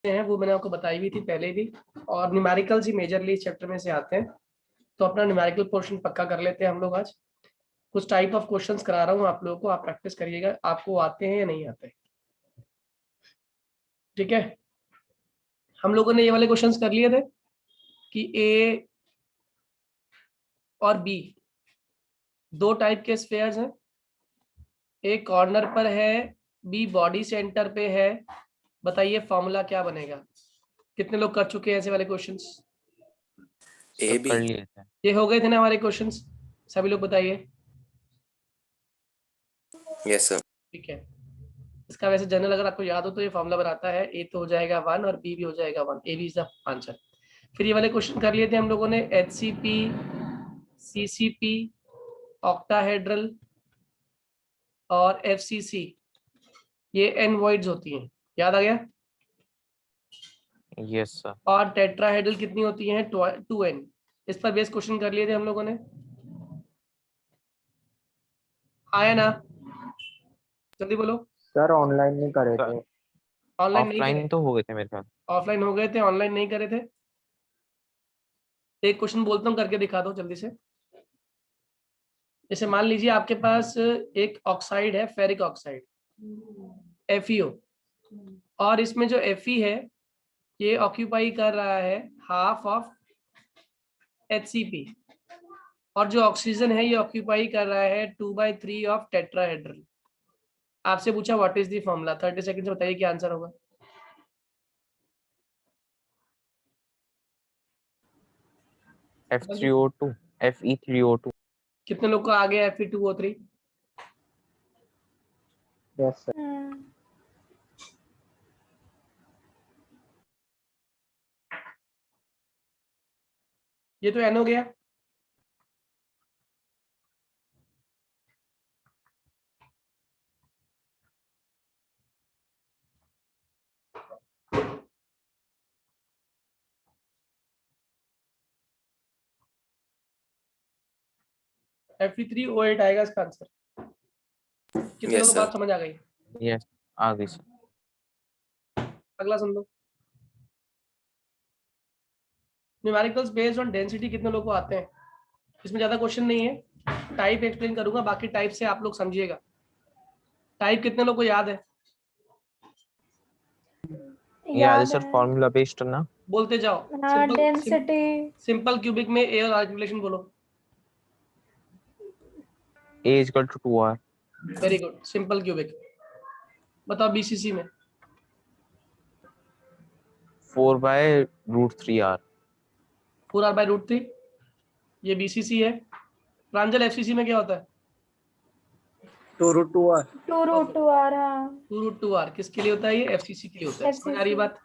हैं वो मैंने आपको बताई हुई थी पहले भी, और न्यूमेरिकल्स ही मेजरली इस चैप्टर में से आते हैं। तो अपना न्यूमेरिकल पोर्शन पक्का कर लेते हैं हम लोग आज। कुछ टाइप ऑफ क्वेश्चंस करा रहा हूँ आप लोगों को, आप प्रैक्टिस करिएगा, आपको आते हैं या नहीं आते। ठीक है, हम लोगों ने ये वाले क्वेश्चंस कर लिए थे कि ए और बी दो टाइप के स्फेयर्स हैं, एक कॉर्नर पर है, बी बॉडी सेंटर पे है। बताइए फॉर्मूला क्या बनेगा। कितने लोग कर चुके हैं ऐसे वाले क्वेश्चंस? ए बी कर लिए थे। ये हो गए थे ना हमारे क्वेश्चंस, सभी लोग बताइए। Yes sir. ठीक है, इसका वैसे जनरल अगर आपको याद हो तो ये फॉर्मूला बनाता है, ए तो हो जाएगा 1 और बी भी हो जाएगा 1, A B is the answer. फिर ये वाले क्वेश्चन कर लिए थे हम लोगों ने, HCP, CCP, ऑक्टाहेड्रल और FCC, ये एन वॉइड्स होती हैं, याद आ गया। Yes sir. और टेट्राहेड्रल कितनी होती हैं? 2n। इस पर बेस क्वेश्चन कर लिए थे हम लोगों ने, आया ना? जल्दी बोलो। सर ऑनलाइन नहीं करे थे। ऑनलाइन नहीं करे? ऑफलाइन तो हो गए थे मेरे ख्याल। ऑफलाइन हो गए थे, ऑनलाइन नहीं करे थे। एक क्वेश्चन बोलता हूँ, करके दिखा दो जल्दी से। जैसे मान लीजिए आपके पास एक ऑक्साइड है, फेरिक ऑक्साइड, FeO, और इसमें जो Fe है ये ऑक्यूपाई कर रहा है हाफ ऑफ HCP, और जो ऑक्सीजन है ये ऑक्यूपाई कर रहा है 2/3 ऑफ टेट्राहेड्रल। आपसे पूछा what is the formula, 30 second से बताइए क्या आंसर होगा। F3O2 Fe3O2। कितने लोग को आ गया Fe2O3? Yes sir. ये तो N हो गया। Fe3O8 आएगा इसका आंसर। कितने लोगों यस को सर। बात समझ आ गई? यस आ गई सर। अगला सुन लो। न्यूमेरिकल्स बेस्ड ऑन डेंसिटी कितने लोगों को आते हैं? इसमें ज्यादा क्वेश्चन नहीं है, टाइप एक्सप्लेन करूंगा, बाकी टाइप से आप लोग समझिएगा। टाइप कितने लोगों को याद है? याद है सर, फॉर्मूला बेस्ड ना। बोलते जाओ। डेंसिटी। सिंपल क्यूबिक में ए और आर कैलकुलेशन बोलो। A = 2R। Very good, simple cubic. बताओ BCC में। 4/√3R। 4R/√3, ये BCC है। प्रांजल FCC में क्या होता है? 2√2R। 2√2R। हाँ 2√2R किसके लिए होता है? ये FCC के लिए होता है। समझ आ रही है बात?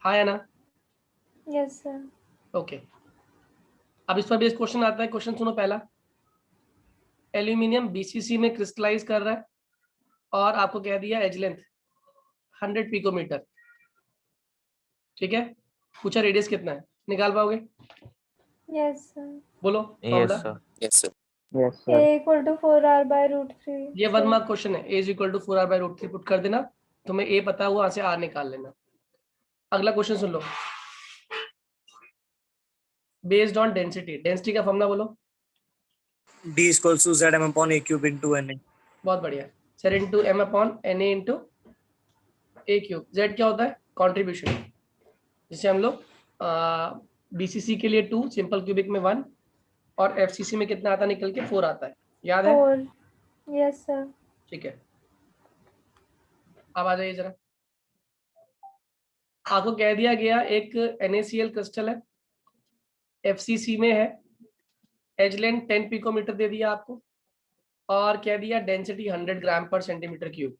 हाँ या ना? Yes sir. ओके, अब इस पर भी क्वेश्चन आता है। क्वेश्चन सुनो पहला। एल्यूमिनियम BCC में क्रिस्टलाइज कर रहा है और आपको कह दिया एज लेंथ 100 पिकोमीटर। ठीक है, पूछा रेडियस कितना है, निकाल पाओगे? Yes sir. बोलो yes formula. Sir. Yes sir. Yes A sir. = 4R/√3। ये 1 मार्क क्वेश्चन है। A = 4R/√3 पुट कर देना, तुम्हें A पता हुआ, वहां से R निकाल लेना। अगला question soon low. Based on density, density का फॉर्मूला बोलो। D = Zm/A³ × Na। बहुत बढ़िया, sir into M upon Na into A³। Z क्या होता है? कॉन्ट्रीब्यूशन, जिसे हम लोग BCC के लिए 2, सिंपल क्यूबिक में 1, और FCC में कितना आता है निकल के? 4 आता है, याद है? 4। Yes sir. ठीक है, अब आ जाइए जरा। आपको कह दिया गया एक NaCl क्रिस्टल है, FCC में है, एज लेंथ 10 पिकोमीटर दे दिया आपको, और कह दिया डेंसिटी 100 ग्राम पर सेंटीमीटर क्यूब।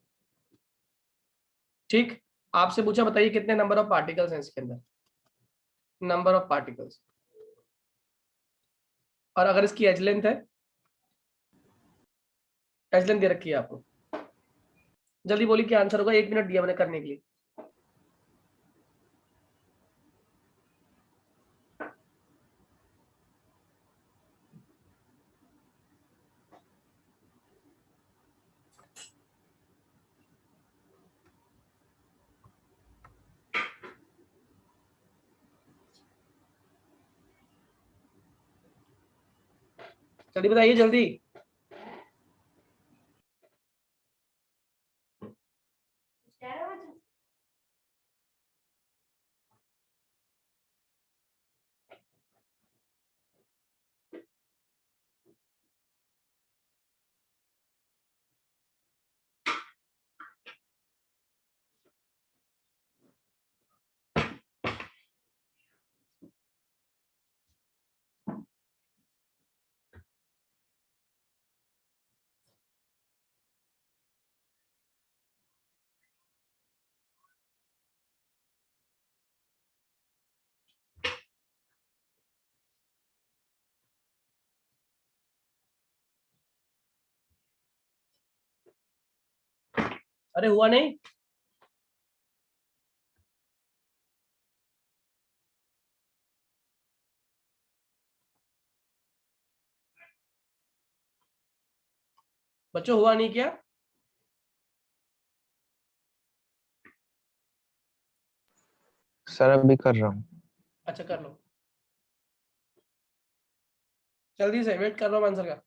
ठीक, आपसे पूछा बताइए कितने नंबर ऑफ पार्टिकल्स हैं इसके अंदर, नंबर ऑफ पार्टिकल्स, और अगर इसकी एज लेंथ है, एज लेंथ दे रखी है आपको, जल्दी बोलिए क्या आंसर होगा। 1 मिनट दिया मैंने करने के लिए। जल्दी बताइए जल्दी। अरे हुआ नहीं। बच्चों हुआ नहीं क्या? सर अभी कर रहा हूँ। अच्छा कर लो, जल्दी से, वेट कर रहा हूँ आंसर का।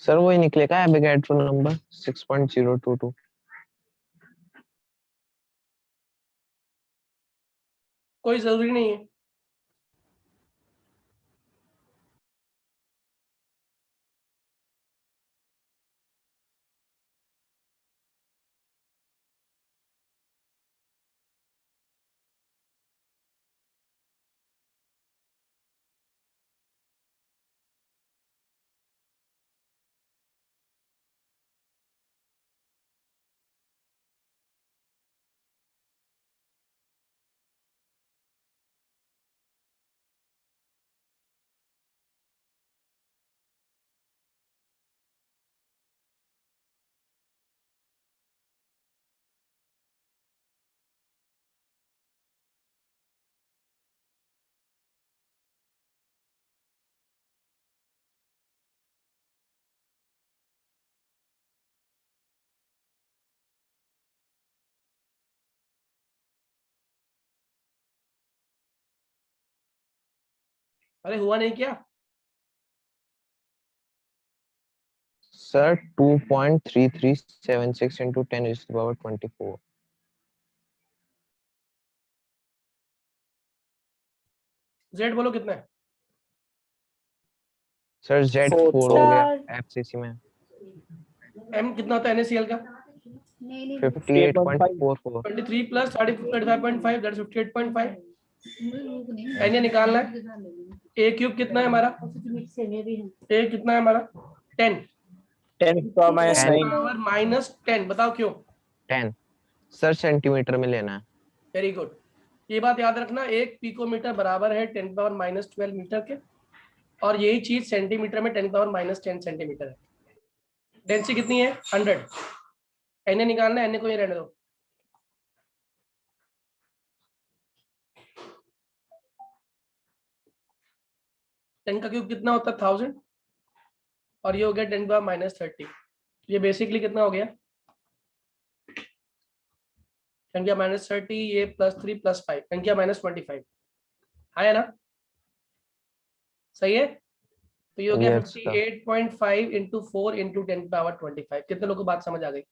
सर वही निकलेगा एवोगैड्रो नंबर 6.022। कोई जरूरी नहीं है। अरे हुआ नहीं क्या? Sir 2.3376 into 10 is to the power 24। Z बोलो कितना है? सर Z 4 4 हो गया FCC में। एम कितना होता है NaCl का? 58.44। 23 प्लस 35.5 दैट इज 58.5। एन निकालना है। ए क्यूब कितना है हमारा? ए कितना है हमारा? 10। 10 power minus 9 पावर माइनस 10, बताओ क्यों? 10 सर सेंटीमीटर में लेना है। वेरी गुड, ये बात याद रखना, एक पिकोमीटर बराबर है 10 पावर माइनस 12 मीटर के, और यही चीज सेंटीमीटर में 10 पावर माइनस 10 सेंटीमीटर है। डेंसिटी कितनी है? 100। एन निकालना है, एन को ये रहने दो। टेन का क्यूब कितना होता है? 1000, और ये हो गया 10 पावर माइनस 30। ये बेसिकली कितना हो गया? 10 का माइनस 30, ये +3 +5, 10 का माइनस 25 है ना? सही है। तो ये हो गया Yes, sir. 58.5 into 4 into 10 power 25। कितने लोगों को बात समझ आ गई?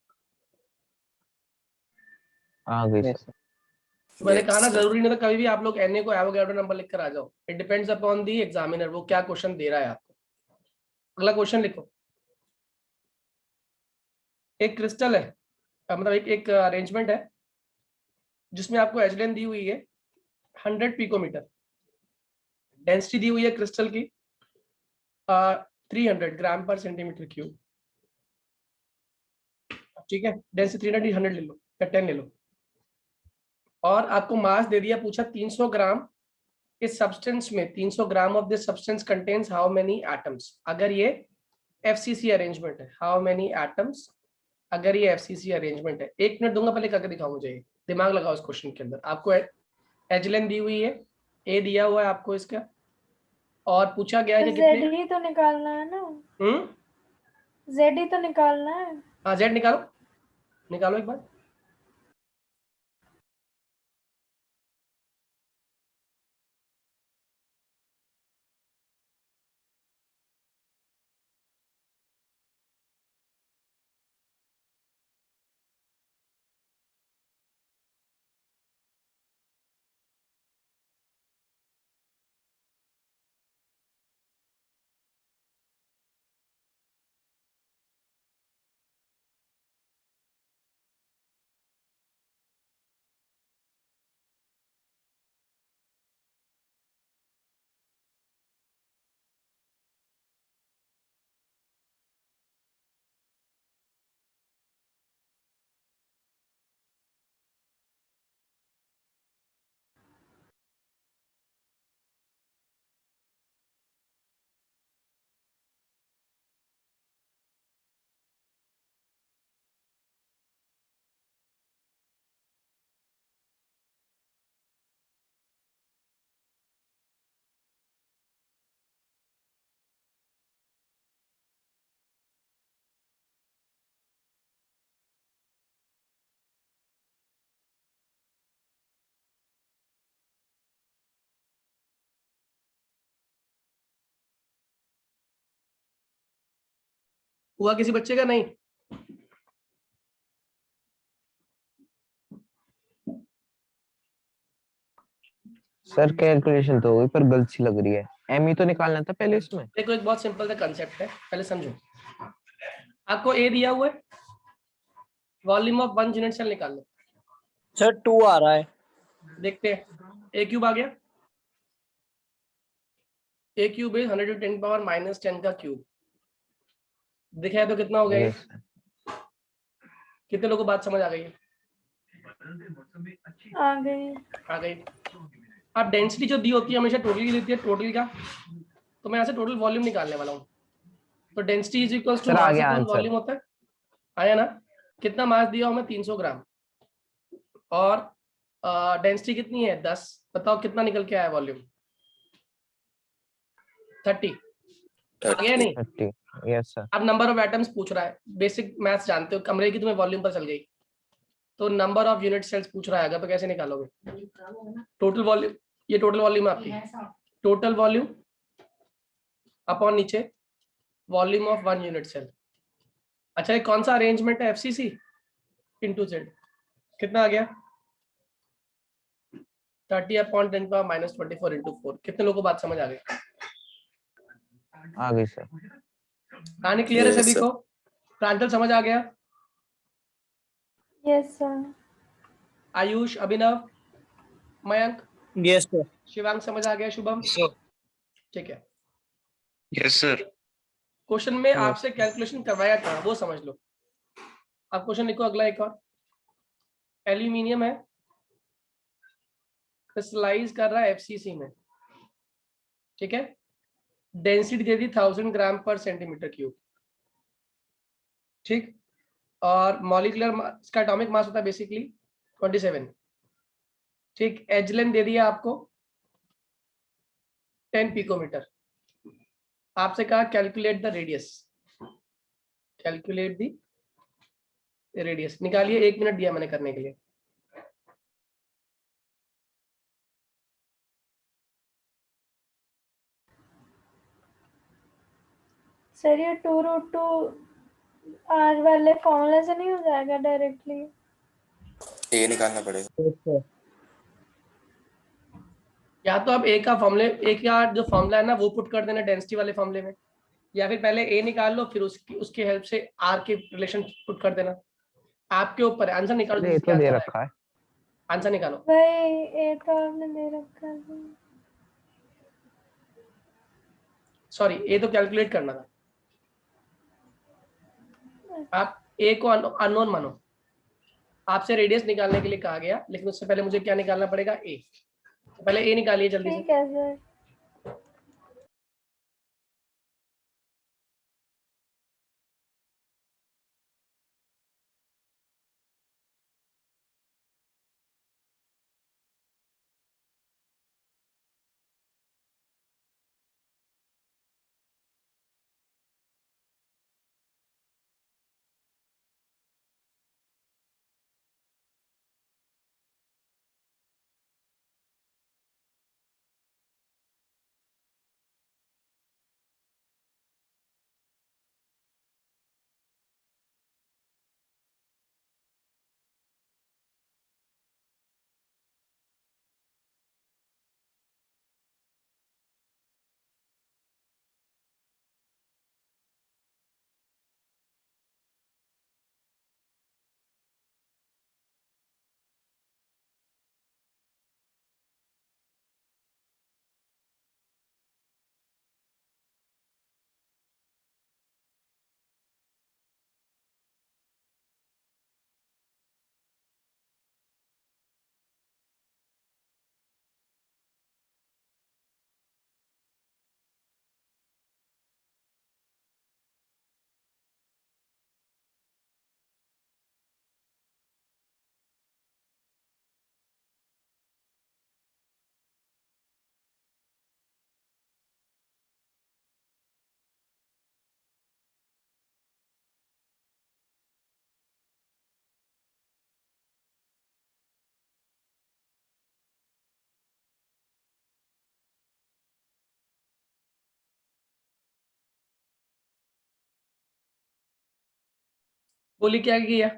आ गई Yes, सर। sir. तो मैंने कहा ना, Yes, sir. जरूरी नहीं था कभी भी आप लोग एनए को एवोगैड्रो नंबर लिख कर आ जाओ। It depends upon the examiner, वो क्या क्वेश्चन दे रहा है आपको। अगला क्वेश्चन लिखो। एक क्रिस्टल है, मतलब एक अरेंजमेंट है जिसमें आपको एचलेन दी हुई है 100 पिकोमीटर, डेंसिटी दी हुई है क्रिस्टल की 300 ग्राम पर सेंटीमीटर क्यूब। ठीक है, डेंसिटी 300, 100 ले लो या 10 ले लो, और आपको मास दे दिया, पूछा 300 ग्राम इस सब्सटेंस में, 300 gram of this substance contains how many atoms. अगर ये एफसीसी अरेंजमेंट है, हाउ मेनी एटम्स, अगर ये एफसीसी अरेंजमेंट है। 1 मिनट दूंगा, पहले करके दिखाओ मुझे, दिमाग लगाओ इस क्वेश्चन के अंदर। आपको एचलेन दी हुई है, ए दिया हुआ है आपको इसका, और पूछा गया है कि कितने। जेड ही तो निकालना है ना, जेड ही तो निकालना है। हाँ जेड निकालो, निकालो एक बार। हुआ किसी बच्चे का? नहीं। सर कैलकुलेशन तो हुई पर गलत सी लग रही है। एम ही तो निकालना था पहले इसमें। देखो एक बहुत सिंपल सा कंसेप्ट है, पहले समझो। आपको ए दिया हुआ है, volume of one unit cell निकाल लो। सर 2 आ रहा है। देखते हैं। ए क्यूब आ गया। ए क्यूब इज 110⁻⁻10 का क्यूब। दिखाया तो कितना हो गया ये? Yes sir. कितने लोगों को बात समझ आ गई है? आ गई। आ गई। अब डेंसिटी जो दी होती है हमेशा टोटल की देती है, टोटल का। तो मैं यहाँ से टोटल वॉल्यूम निकालने वाला हूँ। तो density is equal to sir आ मास गया इक्वल आंसर। वॉल्यूम होता है। आया ना? कितना मास दिया हूँ मैं? 300 ग्राम। और डेंसिटी कितनी है? 10। बताओ कितना निकल के आया वॉल्यूम? 30। आ गया 30. नहीं? 30। Yes sir. अब नंबर ऑफ एटम्स पूछ रहा है। बेसिक मैथ्स जानते हो, कमरे की तुम्हें वॉल्यूम पर चल गई। तो नंबर ऑफ यूनिट सेल्स पूछ रहा है, तो कैसे निकालोगे? टोटल वॉल्यूम, ये टोटल वॉल्यूम है आपकी। टोटल वॉल्यूम अपॉन नीचे volume of one unit cell. अच्छा, ये कौन सा अरेंजमेंट है? FCC into Z. कितना आ गया? 30/10⁻24 इंटू 4। कितने लोगों को बात समझ आ गई? आ गई सर। कहानी क्लियर है Yes, सभी sir. को? प्रांजल समझ आ गया? Yes sir. Ayush, Abhinav, Mayank, yes sir. Shivang समझ आ गया? शुभम? ठीक है। Yes, sir. क्वेश्चन में Yes. आपसे कैलकुलेशन करवाया था, वो समझ लो। अब क्वेश्चन लिखो अगला एक और। एल्यूमिनियम है, क्रिस्टलाइज कर रहा है एफसीसी में। ठीक है। डेंसिटी दे दी 1000 ग्राम पर सेंटीमीटर क्यूब। ठीक। और मॉलिक्यूलर इसका एटॉमिक मास होता है बेसिकली 27। ठीक। एज लेंथ दे दिया आपको 10 पिकोमीटर। आपसे कहा calculate the radius. Calculate the radius निकालिए। 1 मिनट दिया मैंने करने के लिए। सर ये 2√2 R वाले फॉर्मूला से नहीं हो जाएगा डायरेक्टली? A निकालना पड़ेगा. Yes, sir. या तो आप ए का फॉर्मूले, ए का जो फॉर्मूला है ना वो पुट कर देना डेंसिटी वाले फॉर्मूले में, या फिर पहले ए निकाल लो फिर उसकी हेल्प से आर के रिलेशन पुट कर देना। आपके ऊपर है। आंसर निकालो। सर ये जिसका तो दे आंसर रखा है। आंसर निकालो। भाई ए तो आपने दे रखा है। सॉरी, ए तो कैलकुलेट करना था। आप ए को अननोन मानो। आपसे रेडियस निकालने के लिए कहा गया, लेकिन उससे पहले मुझे क्या निकालना पड़ेगा? ए। तो पहले ए निकालिए जल्दी से। ठीक है सर। बोली क्या किया,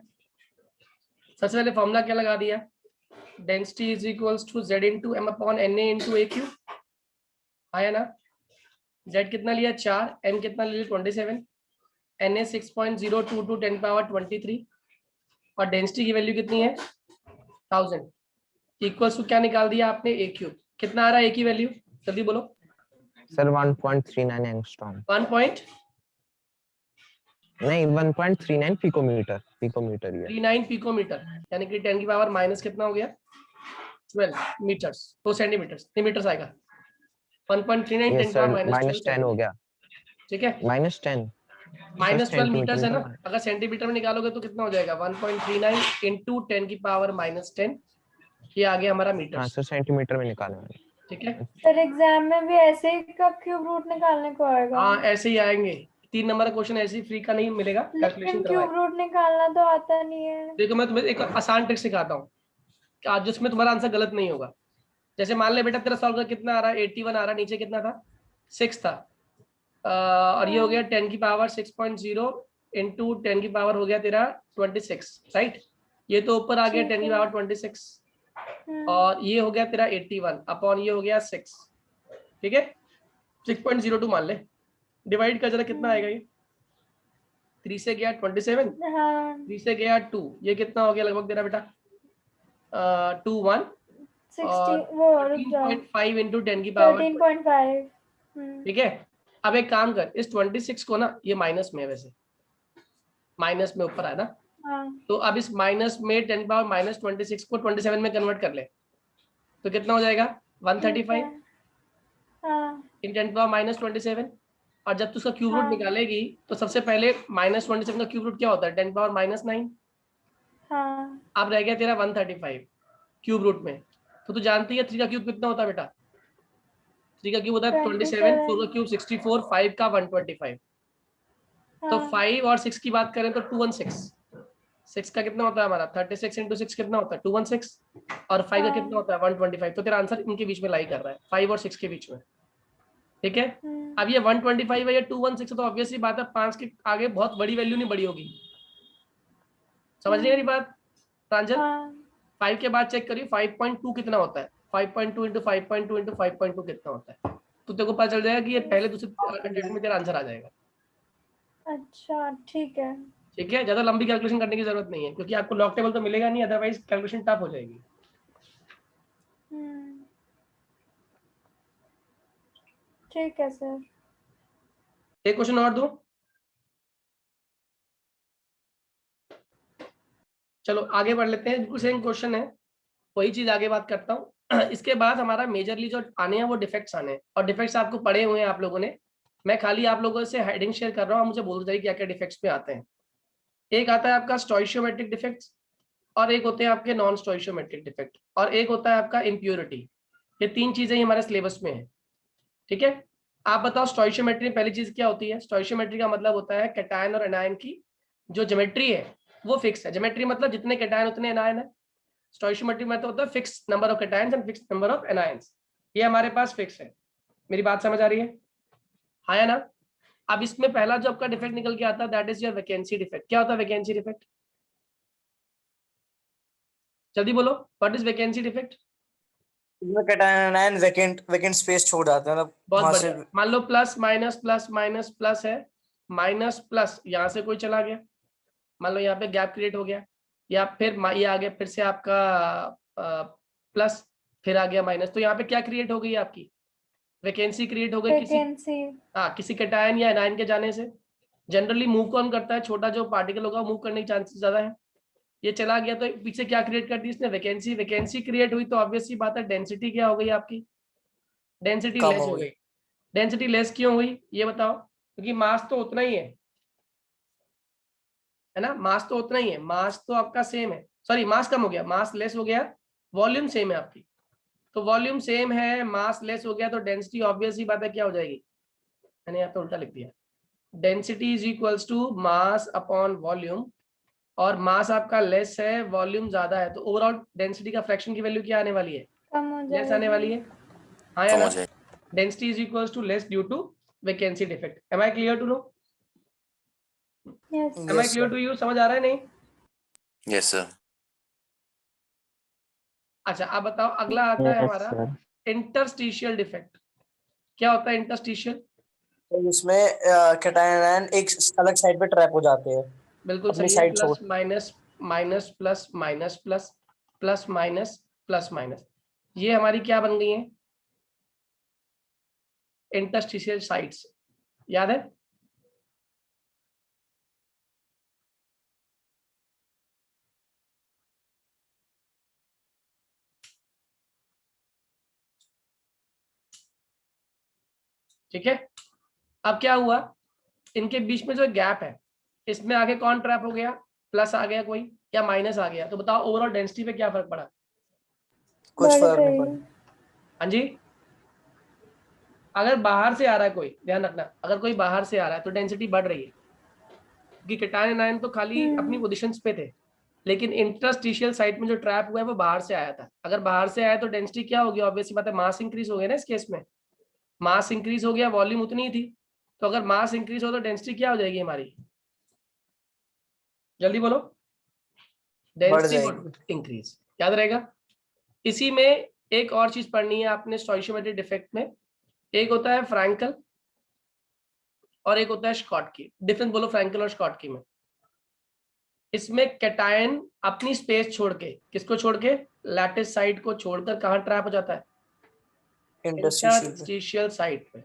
सबसे पहले फॉर्मूला क्या लगा दिया, density is equals to z into M upon N A into a cube, आया ना। z कितना लिया 4, m कितना लिया 27, एन ए 6.022 10 पावर 23 और डेंसिटी की वैल्यू कितनी है 1000 इक्वल्स टू क्या निकाल दिया आपने ए क्यूब, कितना आ रहा है ए की वैल्यू जल्दी बोलो। सर 1.39 एंगस्ट्रॉम 1 पॉइंट नहीं 1.39 पिकोमीटर ये 39 पिकोमीटर, यानी कि 10 की पावर माइनस कितना हो गया 12 मीटर्स, 2 सेंटीमीटर्स, 3 मीटर्स आएगा 1.39 ये 10 सर पावर माइनस 10 हो गया, ठीक है, माइनस 10 माइनस 12 सेंटीमीटर मीटर्स है ना, में तो- अगर सेंटीमीटर में निकालोगे तो कितना हो जाएगा 1.39 इंटू 10 की पावर माइनस 10, ये आ गया हमारा हाँ मीटर्स, सर सेंटीमीटर में निकाला मैंने। ठीक है। सर एग्जाम में भी ऐसे ही का क्यूब रूट निकालने को आएगा? हाँ ऐसे ही आएंगे, 3 नंबर का क्वेश्चन ऐसे ही फ्री का नहीं मिलेगा, कैलकुलेशन लेकिन करवाए। क्यूब रूट निकालना तो आता नहीं है। देखो मैं तुम्हें एक आसान ट्रिक सिखाता हूँ, आज जिसमें तुम्हारा आंसर गलत नहीं होगा। जैसे मान ले बेटा तेरा सॉल्व कर कितना आ रहा है 81 आ रहा है, नीचे कितना था 6 था, और ये हो गया 10 की पावर 6.0 इंटू 10 की पावर हो गया तेरा 26, राइट। ये तो ऊपर आ गया 10 की पावर 26 और ये हो गया तेरा 81 अपॉन ये हो गया 6, ठीक है। 6.02 मान ले, डिवाइड कर जरा कितना आएगा, ये 3 से गया 27, हाँ 3 से गया 2, ये कितना हो गया लगभग तेरा बेटा 21 60 वो रुक जाओ 13.5 इंटू 10 की पावर 13.5 ठीक है। अब एक काम कर, इस 26 को ना, ये माइनस में है वैसे, माइनस में ऊपर है ना, हाँ तो अब इस माइनस में 10 पावर माइनस 26 को 27 में कन्वर्ट कर ले, तो कितना हो जाएगा 135 हाँ इन 10 पावर माइनस 27, और जब तू उसका क्यूब रूट हाँ। निकालेगी तो सबसे पहले माइनस 27 का क्यूब रूट क्या होता है 10 पावर माइनस 9, हाँ अब रह गया तेरा 135 क्यूब रूट में, तो तू जानती है 3 का क्यूब कितना होता है बेटा, 3 का क्यूब होता है 27, 4 का क्यूब 64, 5 का 125, तो 5 और 6 की बात करें तो 216, 6 का कितना होता है हमारा 36 इंटू 6 कितना होता है 216, और 5 का कितना होता है 125, तो तेरा आंसर इनके बीच में लाई कर रहा है 5 और 6 के बीच में, ठीक है। अब ये 125 है, ये 216 है, तो ऑब्वियसली बात है 5 के आगे बहुत बड़ी वैल्यू नहीं बड़ी होगी, समझ रही है मेरी बात प्रांजल। 5 के बाद चेक करिए 5.2 कितना होता है, 5.2 इंटू 5.2 इंटू 5.2 कितना होता है, तो तेरे को पता चल जाएगा कि ये पहले दूसरे अटेम्प्ट में तेरा आंसर आ जाएगा। अच्छा ठीक है। ठीक है, ज्यादा लंबी कैलकुलेशन करने की जरूरत नहीं है, क्योंकि आपको लॉक टेबल तो मिलेगा नहीं, अदरवाइज कैलकुलेशन टफ हो जाएगी। ठीक है सर। एक क्वेश्चन और दो, चलो आगे बढ़ लेते हैं, बिल्कुल सेम क्वेश्चन है, वही चीज आगे बात करता हूँ। इसके बाद हमारा मेजरली जो आने हैं वो डिफेक्ट्स आने हैं, और डिफेक्ट्स आपको पढ़े हुए हैं आप लोगों ने, मैं खाली आप लोगों से हेडिंग शेयर कर रहा हूँ, मुझे बोल दीजिए क्या क्या डिफेक्ट्स पे आते हैं। एक आता है आपका स्टोइशियोमेट्रिक डिफेक्ट्स, और एक होते हैं आपके नॉन स्टोइशियोमेट्रिक डिफेक्ट, और एक होता है आपका इम्प्योरिटी। ये 3 चीजें ही हमारे सिलेबस में है, ठीक है। आप बताओ स्टोइशियोमेट्री में पहली चीज क्या होती है, स्टोइशियोमेट्री का मतलब होता है कैटायन और एनायन की जो ज्योमेट्री है वो फिक्स है, ज्योमेट्री मतलब जितने कैटायन उतने एनायन है, स्टोइशियोमेट्री मतलब होता है fix number of cations and fix number of anions, ये हमारे पास फिक्स है। मेरी बात समझ आ रही है, हाँ या ना। अब इसमें पहला जो आपका डिफेक्ट निकल के आता है that is your vacancy defect. क्या होता है वैकेंसी डिफेक्ट, जल्दी बोलो, व्हाट इज वैकेंसी डिफेक्ट। इसमें कैटायन वैकेंट स्पेस छोड़ जाते हैं, मतलब बहुत वहां बढ़िया, से मान लो plus minus plus minus plus है, माइनस प्लस यहाँ से कोई चला गया, मान लो यहाँ पे गैप क्रिएट हो गया, या फिर ये आ गया फिर से आपका प्लस, फिर आ गया माइनस, तो यहाँ पे क्या क्रिएट हो गई आपकी वैकेंसी क्रिएट हो गई वैकेंसी। किसी कैटायन या एनायन के जाने से। जनरली मूव कौन करता है, छोटा जो पार्टिकल होगा मूव करने के चांसेस ज्यादा है, ये चला गया तो पीछे क्या क्रिएट कर दी इसने वैकेंसी, वैकेंसी क्रिएट हुई तो ऑब्वियस सी बात है डेंसिटी क्या हो गई आपकी, डेंसिटी कम लेस हो हो गई। गई। डेंसिटी लेस क्यों हुई ये बताओ, क्योंकि मास तो उतना ही है ना, मास तो उतना ही है, मास तो आपका सेम है, सॉरी मास कम हो गया, मास लेस हो गया, वॉल्यूम सेम है आपकी, तो वॉल्यूम सेम है, मास लेस हो गया, तो डेंसिटी ऑब्वियस ही बात है क्या हो जाएगी, मैंने यहाँ पे उल्टा लिख दिया, density is equals to mass upon volume, और मास आपका लेस है वॉल्यूम ज्यादा है, तो ओवरऑल डेंसिटी का फ्रैक्शन की वैल्यू क्या आने वाली है, कम हो लेस आने वाली है, हाँ या ना। Density is equals to less due to vacancy defect. Am I clear to know. Yes. Am I clear to you? समझ आ रहा है नहीं? Yes, sir. अच्छा, आप बताओ, अगला आता है Yes, हमारा sir. Interstitial defect. क्या होता है इंटरस्टिशियल? तो इसमें कैटायन आयन एक अलग साइड पे ट्रैप हो जाते हैं। बिल्कुल अपनी सही है। side प्लस छोड़। Minus minus plus minus plus plus minus plus minus, ये हमारी क्या बन गई है? Interstitial sites. याद है? ठीक है। अब क्या हुआ, इनके बीच में जो गैप है, इसमें आगे कौन ट्रैप हो गया? प्लस आ गया कोई या माइनस आ गया? तो बताओ ओवरऑल डेंसिटी पे क्या फर्क पड़ा? कुछ बढ़ फर्क नहीं गई। पड़ा। हाँ जी। अगर बाहर से आ रहा है कोई, ध्यान रखना, अगर कोई बाहर से आ रहा है तो डेंसिटी बढ़ रही है, क्योंकि कैटायन आयन तो खाली अपनी पोजीशंस पे थे, लेकिन इंटरस्टिशियल साइट में जो ट्रैप हुआ है वो बाहर से आया था। अगर बाहर से आया तो डेंसिटी क्या होगी? ऑब्वियसली बात है, मास इंक्रीज हो गया ना। इस केस में मास इंक्रीज हो गया, वॉल्यूम उतनी ही थी, तो अगर मास इंक्रीज हो तो डेंसिटी क्या हो जाएगी हमारी? जल्दी बोलो। बढ़ डेंसिटी जाएगी। इंक्रीज। याद रहेगा। इसी में एक और चीज पढ़नी है आपने स्टोइशियोमेट्रिक डिफेक्ट में, एक होता है फ्रैंकल और एक होता है स्कॉटकी। डिफरेंस बोलो फ्रैंकल और स्कॉटकी में। इसमें कैटायन अपनी स्पेस छोड़ के, किसको छोड़ के? लैटिस साइट को छोड़कर कहाँ ट्रैप हो जाता है? इंटरस्टिशियल पे। इंटरस्टिशियल साइट पे।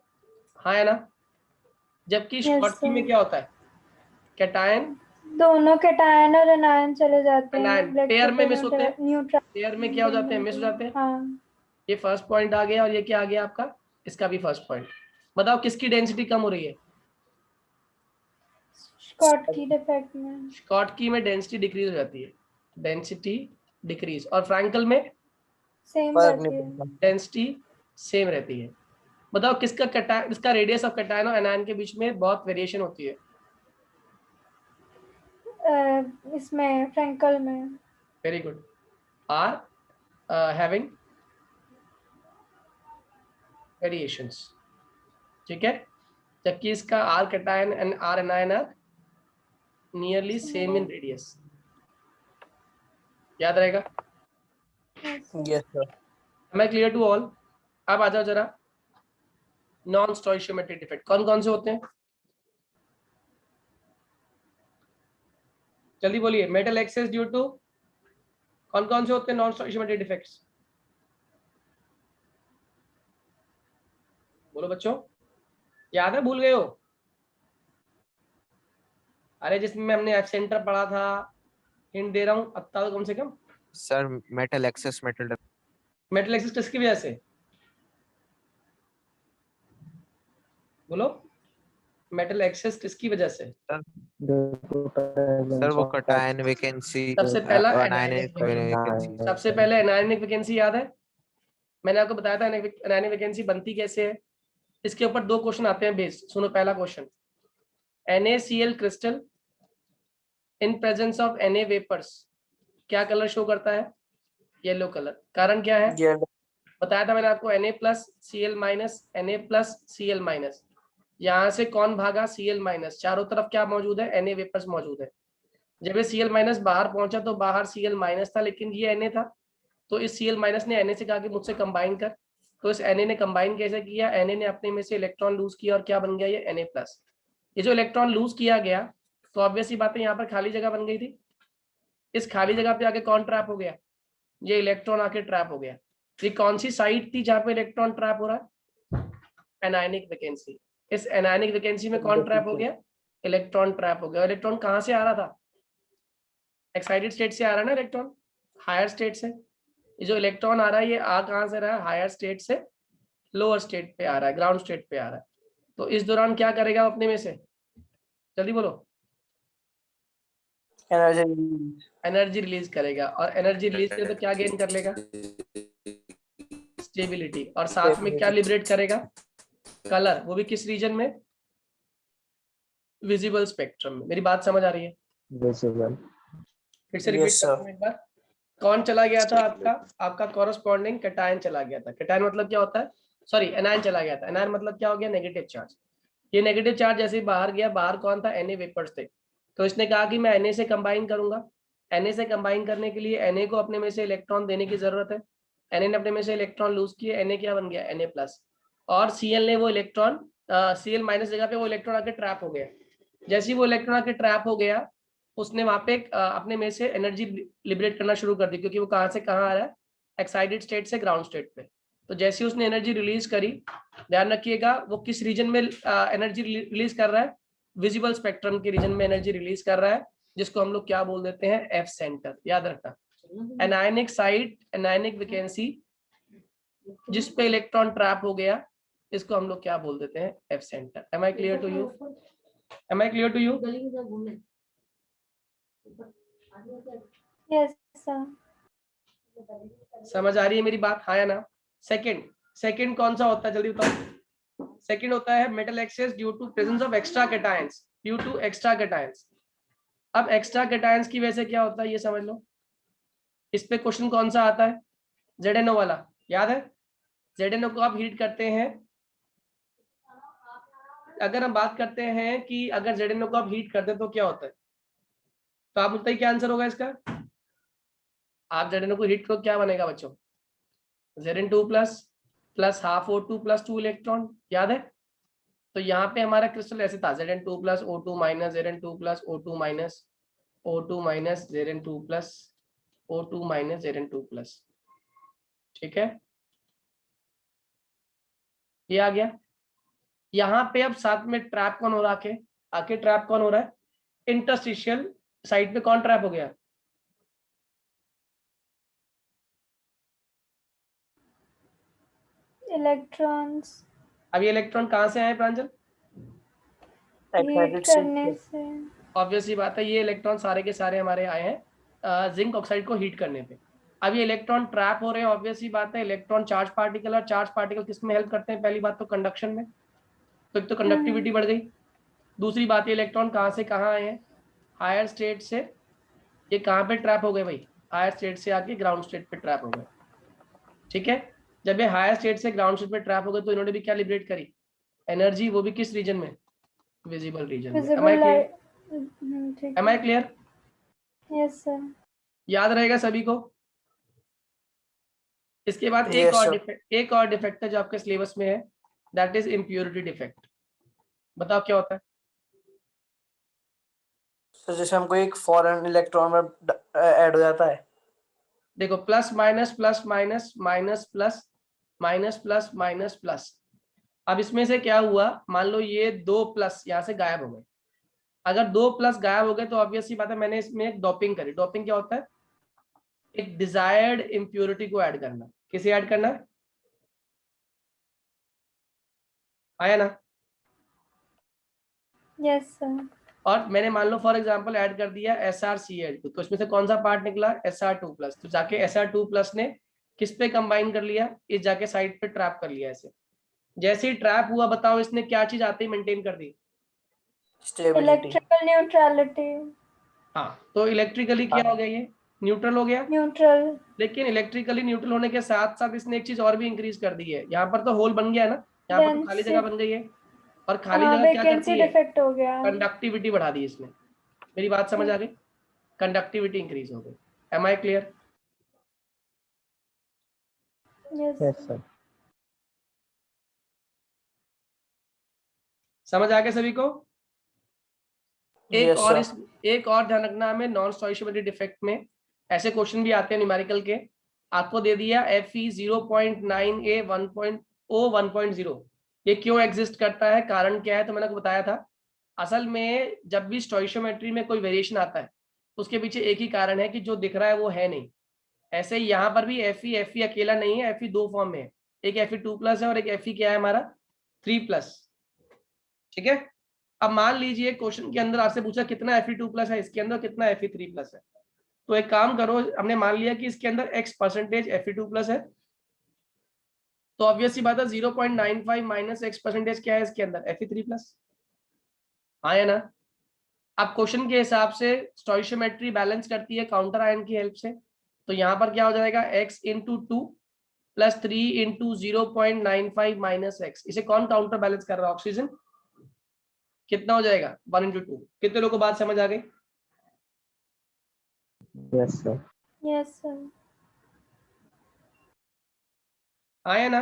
हाँ है ना? जबकि Yes, स्कॉटकी में sir. क्या होता है? कैटायन दोनों कैटायन और एनायन चले जाते हैं एनायन पेयर में मिस होते हैं, पेयर में क्या हो जाते हैं? मिस हो जाते हैं। हाँ। ये फर्स्ट पॉइंट आ गया, और ये क्या आ गया आपका? इसका भी फर्स्ट पॉइंट। बताओ किसकी डेंसिटी कम हो रही है? स्कॉटकी डिफेक्ट में स्कॉटकी में डेंसिटी डिक्रीज हो जाती है, डेंसिटी डिक्रीज। और फ्रैंकल में सेम फर्क रहती नहीं है। पड़ता। डेंसिटी सेम रहती है। बताओ किसका कैटायन, इसका रेडियस ऑफ कैटायन और एनायन के बीच में बहुत वेरिएशन होती है? इसमें फ्रैंकल में। Very good. Are having variations. ठीक है। जबकि इसका r cation and r anion are nearly same in radius. याद रहेगा। Yes sir. Am I clear to all? अब आ जाओ जरा, नॉन स्टोइशियोमेट्रिक डिफेक्ट कौन कौन से होते हैं? जल्दी बोलिए। मेटल एक्सेस ड्यू टू, कौन कौन से होते हैं नॉन स्टोइशियोमेट्रिक डिफेक्ट्स? बोलो बच्चों, याद है? भूल गए हो? अरे जिसमें हमने एफ सेंटर पढ़ा था, हिंट दे रहा हूँ, अब तो कम से कम। Sir metal excess metal metal excess किसकी वजह से? बोलो, मेटल एक्सेस किसकी वजह से? सर वो कैटायन वैकेंसी सबसे पहला आयनिक वैकेंसी। सबसे पहले एनायनिक वैकेंसी। याद है? मैंने आपको बताया था एनायनिक वैकेंसी बनती कैसे है। इसके ऊपर दो क्वेश्चन आते हैं बेस। सुनो पहला question, NaCl crystal in presence of Na vapours क्या कलर शो करता है? Yellow colour. कारण क्या है? ये बताया था मैंने आपको, Na plus Cl minus, Na plus Cl minus. यहाँ से कौन भागा? Cl minus. चारों तरफ क्या मौजूद है? Na वेपर्स मौजूद है। जब ये Cl माइनस बाहर पहुंचा तो बाहर Cl माइनस था, लेकिन ये Na था, तो इस Cl माइनस ने Na से कहा कि मुझसे कंबाइन कर। तो इस Na ने कंबाइन कैसे किया? Na ने अपने में से इलेक्ट्रॉन लूज किया और क्या बन गया? ये Na प्लस। ये जो इलेक्ट्रॉन लूज किया गया, तो ऑब्वियसली बात है यहाँ पर खाली जगह बन गई थी। इस खाली जगह पे आके कौन ट्रैप हो गया? ये इलेक्ट्रॉन आके ट्रैप हो गया। ये कौन सी साइट थी जहाँ पे इलेक्ट्रॉन ट्रैप हो रहा है? Anionic vacancy. इस एनायनिक वैकेंसी में कौन ट्रैप हो गया? इलेक्ट्रॉन ट्रैप हो गया। इलेक्ट्रॉन कहाँ से आ रहा था? एक्साइटेड स्टेट से आ रहा है ना इलेक्ट्रॉन, हायर स्टेट से। ये जो इलेक्ट्रॉन आ रहा है, ये आ कहाँ से रहा है? हायर स्टेट से लोअर स्टेट पे आ रहा है, ग्राउंड स्टेट पे आ रहा है। तो इस दौरान क्या करेगा अपने में से? जल्दी बोलो। एनर्जी रिलीज करेगा, और एनर्जी रिलीज करे तो क्या गेन कर लेगा? स्टेबिलिटी। और साथ में क्या लिबरेट करेगा? कलर। वो भी किस रीजन में? विजिबल स्पेक्ट्रम में। मेरी बात समझ आ रही है? विजिबल। फिर से रिपीट Yes, करता sir. हूं एक बार। कौन चला गया था? आपका कॉरेस्पॉन्डिंग कैटायन चला गया था। कैटायन मतलब क्या होता है? सॉरी, एनायन चला गया था। एनायन मतलब क्या हो गया? Negative charge. ये नेगेटिव चार्ज जैसे ही बाहर गया, बाहर कौन था? Na वेपर्स थे। तो इसने कहा कि मैं Na से कंबाइन करूंगा। Na से कंबाइन करने के लिए Na को अपने में से इलेक्ट्रॉन देने की जरूरत है। Na ने अपने में से इलेक्ट्रॉन लूज किए, Na क्या बन गया, Na+। और Cl ने वो इलेक्ट्रॉन Cl- जगह पे वो इलेक्ट्रॉन आके ट्रैप हो गया। जैसे ही वो इलेक्ट्रॉन आके ट्रैप हो गया, उसने वहां पे अपने में से एनर्जी लिबरेट करना शुरू कर दी, क्योंकि वो कहाँ से कहाँ आ रहा है, एक्साइटेड स्टेट से ग्राउंड स्टेट पे। तो जैसे ही उसने एनर्जी रिलीज करी, ध्यान रखिएगा वो किस रीजन में एनर्जी रिलीज कर रहा है, विजिबल स्पेक्ट्रम के रीजन में एनर्जी रिलीज कर रहा है, जिसको हम लोग क्या बोल देते हैं, एफ सेंटर। याद रखना, एनायनिक साइट, एनायनिक वैकेंसी जिस पे इलेक्ट्रॉन ट्रैप हो गया, इसको हम लोग क्या बोल देते हैं, F centre. Am I clear to you? Am I clear to you? Yes sir. समझ आ रही है मेरी बात, हाँ या ना? सेकंड कौन सा होता है, जल्दी बताओ। सेकंड होता है metal excess due to presence of extra cations, due to extra cations. अब एक्स्ट्रा कैटायंस की वजह से क्या होता है, ये समझ लो। इस पे क्वेश्चन कौन सा आता है, ZNO वाला, याद है? ZNO को आप हीट करते हैं, अगर हम बात करते हैं कि अगर ZNO को आप हीट करते हैं तो क्या होता है, तो आप बताइए क्या आंसर होगा इसका। आप ZNO को हीट करो, क्या बनेगा बच्चों, Zn2 plus half O2 plus 2 electron, याद है? तो यहाँ पे हमारा क्रिस्टल ऐसे था, Zn2 plus O2 minus Zn2 plus O2 minus O2 minus Zn2 plus O2 minus Zn2 plus, ठीक है, ये आ गया। यहाँ पे अब साथ में ट्रैप कौन हो रहा है, आके ट्रैप कौन हो रहा है, इंटरस्टिशियल साइड पे कौन ट्रैप हो गया, इलेक्ट्रॉन्स अब ये इलेक्ट्रॉन कहाँ से आए प्रांजल, हीट करने से। ऑब्वियसली बात है, ये इलेक्ट्रॉन सारे के सारे हमारे आए हैं जिंक ऑक्साइड को हीट करने पे। अब ये इलेक्ट्रॉन ट्रैप हो रहे हैं, ऑब्वियसली बात है, इलेक्ट्रॉन चार्ज पार्टिकल, और चार्ज पार्टिकल किस में हेल्प करते हैं, पहली बात तो कंडक्शन में, तो एक तो कंडक्टिविटी बढ़ गई। दूसरी बात, ये इलेक्ट्रॉन कहाँ से कहाँ आए हैं, हायर स्टेट से। ये कहाँ पे ट्रैप हो गए भाई, हायर स्टेट से आके ग्राउंड स्टेट पे ट्रैप हो गए, ठीक है। जब ये हायर स्टेट से ग्राउंड स्टेट पे ट्रैप हो गए, तो इन्होंने भी क्या लिबरेट करी, एनर्जी, वो भी किस रीजन में, विजिबल रीजन में। Am I clear? Am I clear? Yes sir. याद रहेगा सभी को? इसके बाद एक और डिफेक्ट है जो आपके सिलेबस में है, दैट इज इम्प्योरिटी डिफेक्ट। बताओ क्या होता है। तो जैसे हमको एक फॉरेन इलेक्ट्रॉन में ऐड हो जाता है, देखो plus minus plus minus minus plus minus plus minus plus. अब इसमें से क्या हुआ, मान लो ये 2 प्लस यहाँ से गायब हो गए। अगर 2 प्लस गायब हो गए तो ऑब्वियसली बात है, मैंने इसमें एक डॉपिंग करी। डॉपिंग क्या होता है, एक डिजायर्ड इम्प्योरिटी को ऐड करना। किसे ऐड करना है, आया ना? Yes sir. और मैंने मान लो फॉर एग्जांपल ऐड कर दिया SrCl2, तो इसमें से कौन सा पार्ट निकला, Sr2+। तो जाके Sr2+ ने किस पे कंबाइन कर लिया, इस जाके साइड पे ट्रैप कर लिया। ऐसे जैसे ही ट्रैप हुआ, बताओ इसने क्या चीज आते ही मेंटेन कर दी, स्टेबिलिटी। Electrical neutrality. हाँ, तो इलेक्ट्रिकली क्या हो गया, ये न्यूट्रल हो गया। न्यूट्रल। लेकिन इलेक्ट्रिकली न्यूट्रल होने के साथ साथ इसने एक चीज और भी इंक्रीज कर दी है, यहाँ पर तो होल बन गया ना, यहाँ पर तो खाली जगह बन गई है, और खाली जगह क्या करती है, डिफेक्ट हो गया, कंडक्टिविटी बढ़ा दी इसने। मेरी बात समझ आ गई, कंडक्टिविटी इंक्रीज हो गई। Am I clear? Yes sir. समझ आ गया सभी को? एक और ध्यान रखना, हमें नॉन स्टोइशियोमेट्री डिफेक्ट में ऐसे क्वेश्चन भी आते हैं न्यूमेरिकल के। आपको दे दिया Fe 0.9a 1.0, ये क्यों एग्जिस्ट करता है, कारण क्या है, तो मैंने आपको बताया था। असल में जब भी स्टोइशियोमेट्री में कोई वेरिएशन आता है, उसके पीछे एक ही कारण है कि जो दिख रहा है वो है नहीं। ऐसे ही यहाँ पर भी Fe अकेला नहीं है, Fe 2 फॉर्म में है, एक Fe2+ है और एक Fe क्या है हमारा 3+, ठीक है। अब मान लीजिए क्वेश्चन के अंदर आपसे पूछा कितना Fe2+ है, इसके अंदर कितना Fe3+ है। तो एक काम करो, हमने मान लिया कि इसके अंदर X% Fe2+ है, तो ऑब्वियसली बात है 0.95 माइनस X% क्या है इसके अंदर, Fe3+। हाँ या ना? अब क्वेश्चन के हिसाब से स्टोइशियोमेट्री बैलेंस करती है काउंटर आयन की हेल्प से, तो यहाँ पर क्या हो जाएगा, X × 2 + 3 × 0.95 - X। इसे कौन काउंटर बैलेंस कर रहा है, ऑक्सीजन। कितना हो जाएगा 1 into 2। कितने लोगों को बात समझ आ गई? Yes sir. Yes sir. आया ना?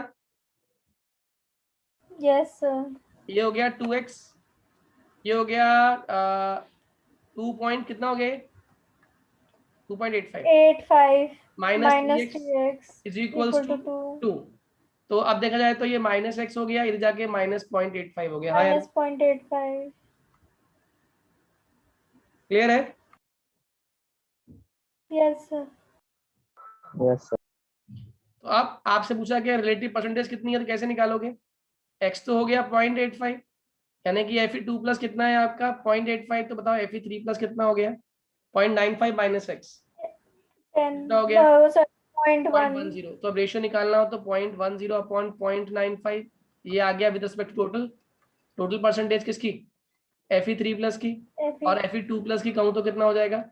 Yes sir. ये हो गया 2x, ये हो गया 2 पॉइंट कितना हो गया 2.85 85 minus minus 3x 3x is equals equal to to 2 2। तो अब देखा जाए तो ये माइनस x हो गया, इधर जाके माइनस 0.85 हो गया। हाँ यार, minus 0.85। क्लियर है? Yes sir. Yes sir. तो अब आपसे पूछा गया रिलेटिव परसेंटेज कितनी है, तो कैसे निकालोगे? x तो हो गया 0.85, यानी कि Fe2 प्लस कितना है आपका 0.85, तो बताओ Fe3 प्लस कितना हो गया 0.95 माइनस x 10 कितना हो गया no सर 0.1 0.10। तो अब रेशियो निकालना हो तो 0.10 अपॉन 0.95 ये आ गया with respect total. Total percentage किसकी? Fe3 प्लस की, और Fe2 प्लस की कहूँ तो कितना हो जाएगा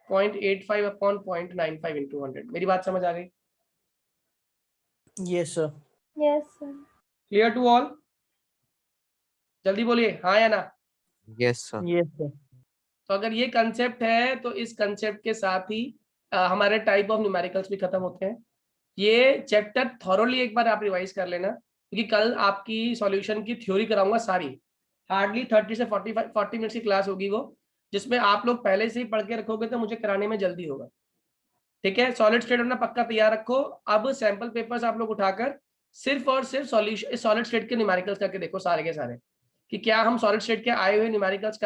0.85 अपॉन 0.95 इंटू 100। मेरी बात समझ आ गई? Yes sir. Yes sir. Clear to all? जल्दी बोलिए हाँ या ना। Yes sir. Yes sir. तो अगर ये कंसेप्ट है तो इस कंसेप्ट के साथ ही हमारे टाइप ऑफ न्यूमेरिकल्स भी खत्म होते हैं। ये चैप्टर थॉरोली एक बार आप रिवाइज कर लेना, क्योंकि कल आपकी सॉल्यूशन की थ्योरी कराऊंगा सारी, हार्डली 30 से 40 मिनट्स की क्लास होगी वो, जिसमें आप लोग पहले से ही पढ़ के रखोगे तो मुझे कराने में जल्दी होगा। ठीक है, सॉलिड स्टेट अपना पक्का तैयार रखो। अब सैंपल पेपर्स आप लोग उठाकर सिर्फ और सिर्फ सॉल्यूशन सॉलिड स्टेट के न्यूमेरिकल्स करके देखो सारे के सारे, कि क्या हम सॉलिड स्टेट के आए हुए न्यूमेरिकल्स